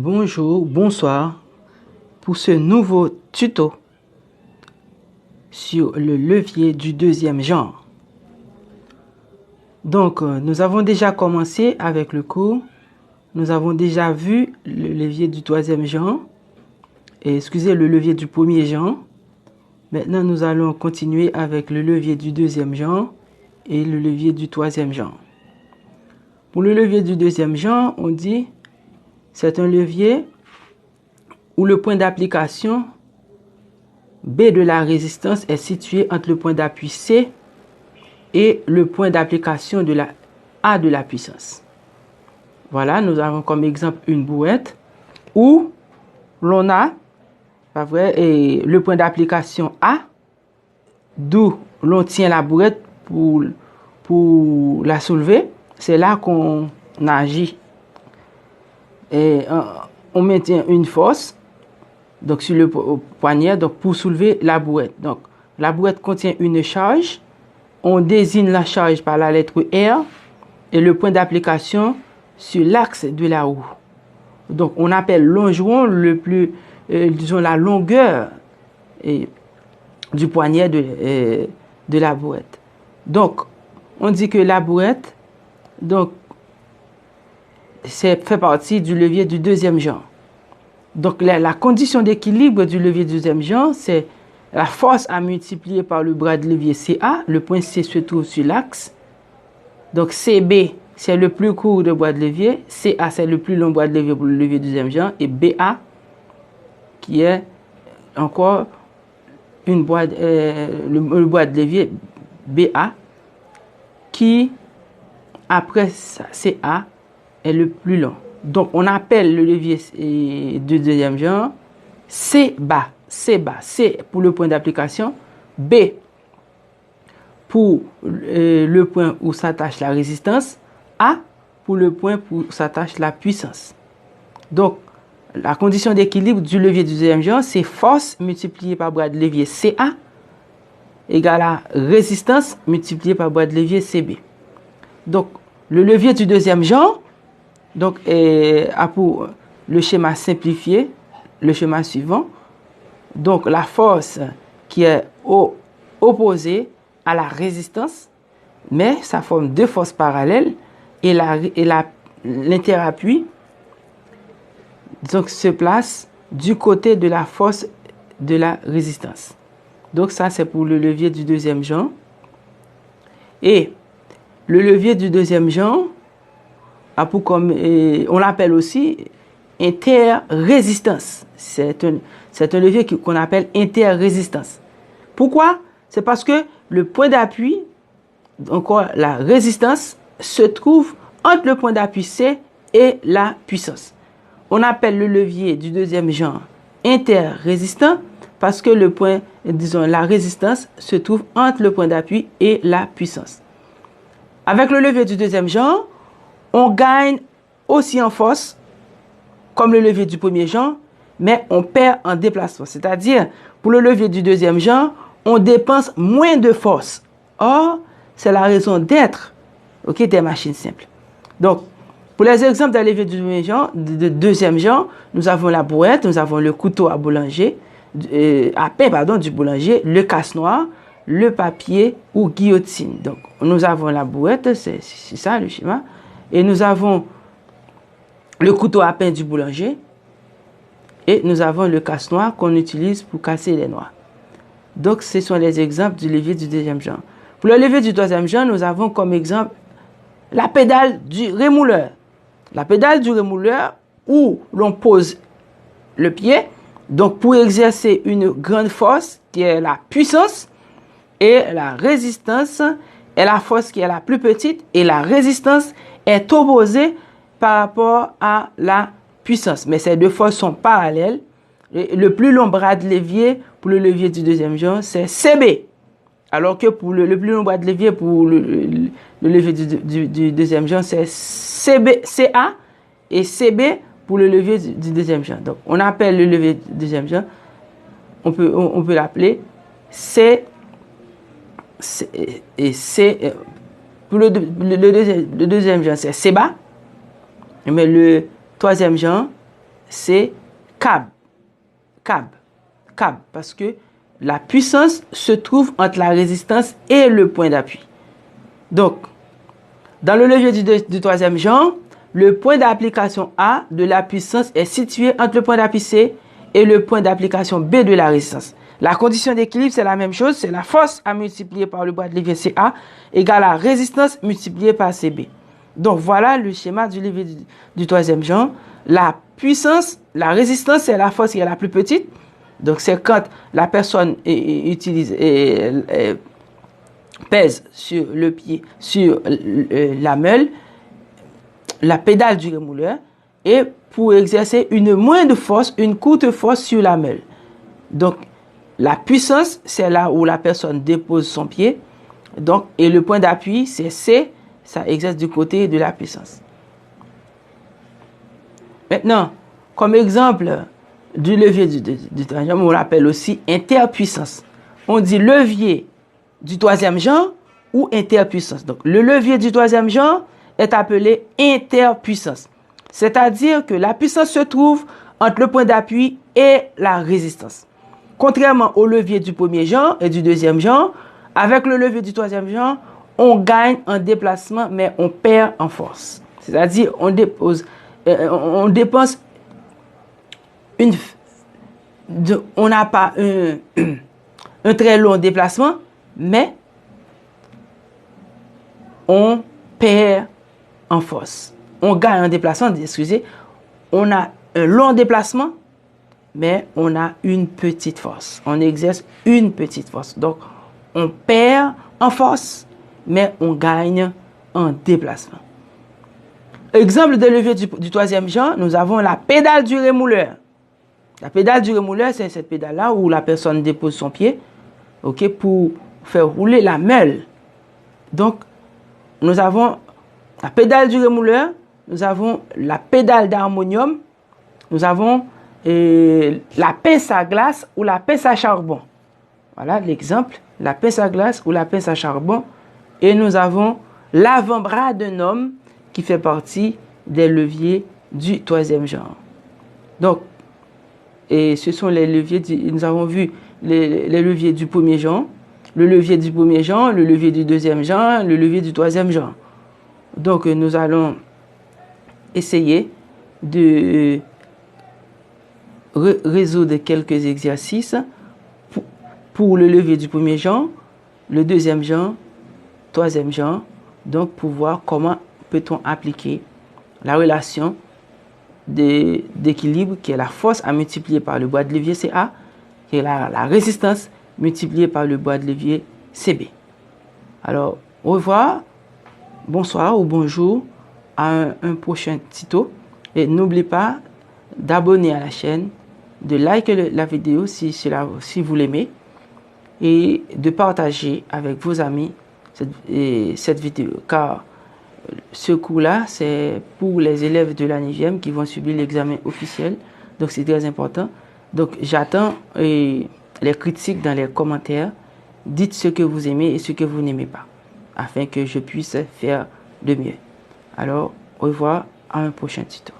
Bonjour, bonsoir pour ce nouveau tuto sur le levier du deuxième genre. Donc, nous avons déjà commencé avec le cours. Nous avons déjà vu le levier du troisième genre et le levier du premier genre. Maintenant, nous allons continuer avec le levier du deuxième genre et le levier du troisième genre. Pour le levier du deuxième genre, on dit c'est un levier où le point d'application B de la résistance est situé entre le point d'appui C et le point d'application de la A de la puissance. Voilà, nous avons comme exemple une brouette où l'on a le point d'application A, d'où l'on tient la brouette pour la soulever. C'est là qu'on agit. Et on maintient une force donc sur le poignet pour soulever la brouette. Donc la brouette contient une charge. On désigne la charge par la lettre R et le point d'application sur l'axe de la roue. Donc on appelle longeron la longueur du poignet de la brouette. Donc on dit que la brouette fait partie du levier du deuxième genre. Donc la condition d'équilibre du levier du deuxième genre, c'est la force à multiplier par le bras de levier CA. Le point C se trouve sur l'axe. Donc CB, c'est le plus court de bras de levier. CA, c'est le plus long bras de levier pour le levier du deuxième genre. Et BA, qui est encore le bras de levier BA, qui, après CA, est le plus long. Donc, on appelle le levier du deuxième genre C bas. C bas. C pour le point d'application. B pour le point où s'attache la résistance. A pour le point où s'attache la puissance. Donc, la condition d'équilibre du levier du deuxième genre, c'est force multipliée par bras de levier CA égale à résistance multipliée par bras de levier CB. Donc, le levier du deuxième genre a pour le schéma simplifié, le schéma suivant. Donc, la force qui est opposée à la résistance, mais ça forme deux forces parallèles et l'interappui se place du côté de la force de la résistance. Donc, ça, c'est pour le levier du deuxième genre. Et le levier du deuxième genre, on l'appelle aussi interrésistance. C'est un levier qu'on appelle interrésistance. Pourquoi? C'est parce que le point d'appui, encore la résistance, se trouve entre le point d'appui C et la puissance. On appelle le levier du deuxième genre interrésistant parce que la résistance se trouve entre le point d'appui et la puissance. Avec le levier du deuxième genre, on gagne aussi en force, comme le levier du premier genre, mais on perd en déplacement. C'est-à-dire, pour le levier du deuxième genre, on dépense moins de force. Or, c'est la raison d'être des machines simples. Donc, pour les exemples d'un levier du deuxième genre, nous avons la brouette, nous avons le couteau à pain du boulanger, le casse-noir, le papier ou guillotine. Donc, nous avons la brouette, c'est ça le schéma. Et nous avons le couteau à pain du boulanger. Et nous avons le casse-noir qu'on utilise pour casser les noix. Donc, ce sont les exemples du levier du deuxième genre. Pour le levier du troisième genre, nous avons comme exemple la pédale du rémouleur. La pédale du rémouleur où l'on pose le pied. Donc, pour exercer une grande force qui est la puissance et la résistance est la force qui est la plus petite et la résistance est opposée par rapport à la puissance. Mais ces deux forces sont parallèles. Le plus long bras de levier pour le levier du deuxième genre, c'est CB. Alors que pour le plus long bras de levier pour le levier du deuxième genre, c'est CA et CB pour le levier du deuxième genre. Donc, on appelle le levier du deuxième genre, on peut l'appeler C. Pour le deuxième genre, c'est C bas. Mais le troisième genre, c'est cab. Cab, parce que la puissance se trouve entre la résistance et le point d'appui. Donc, dans le levier du troisième genre, le point d'application A de la puissance est situé entre le point d'appui C et le point d'application B de la résistance. La condition d'équilibre, c'est la même chose, c'est la force à multiplier par le bras de levier CA égale la résistance multipliée par CB. Donc, voilà le schéma du levier du troisième genre. La puissance, la résistance, c'est la force qui est la plus petite. Donc, c'est quand la personne pèse sur le pied, sur la meule, la pédale du rémouleur, et pour exercer une moindre force, une courte force sur la meule. Donc, la puissance, c'est là où la personne dépose son pied. Donc, et le point d'appui, c'est C, ça exerce du côté de la puissance. Maintenant, comme exemple du levier du troisième genre, on l'appelle aussi interpuissance. On dit levier du troisième genre ou interpuissance. Donc, le levier du troisième genre est appelé interpuissance. C'est-à-dire que la puissance se trouve entre le point d'appui et la résistance. Contrairement au levier du premier genre et du deuxième genre, avec le levier du troisième genre, on gagne en déplacement, mais on perd en force. C'est-à-dire, on dépense on n'a pas un très long déplacement, mais on perd en force. On gagne en déplacement, excusez. On a un long déplacement, mais on a une petite force. On exerce une petite force. Donc, on perd en force, mais on gagne en déplacement. Exemple de levier du troisième genre, nous avons la pédale du rémouleur. La pédale du rémouleur, c'est cette pédale-là où la personne dépose son pied, ok, pour faire rouler la meule. Donc, nous avons la pédale du rémouleur, nous avons la pédale d'harmonium, nous avons la pince à glace ou la pince à charbon. Voilà l'exemple, la pince à glace ou la pince à charbon. Et nous avons l'avant-bras d'un homme qui fait partie des leviers du troisième genre. Donc, et ce sont les leviers, nous avons vu les leviers du premier genre, le levier du premier genre, le levier du deuxième genre, le levier du troisième genre. Donc, nous allons essayer de résoudre quelques exercices pour le levier du premier genre, le deuxième genre, troisième genre. Donc, pour voir comment peut-on appliquer la relation d'équilibre qui est la force à multiplier par le bras de levier CA, qui est la résistance multipliée par le bras de levier CB. Alors, au revoir, bonsoir ou bonjour à un prochain tuto. Et n'oubliez pas d'abonner à la chaîne, de liker la vidéo si vous l'aimez et de partager avec vos amis cette vidéo. Car ce cours-là, c'est pour les élèves de la 9e qui vont subir l'examen officiel. Donc, c'est très important. Donc, j'attends les critiques dans les commentaires. Dites ce que vous aimez et ce que vous n'aimez pas, afin que je puisse faire de mieux. Alors, au revoir, à un prochain tuto.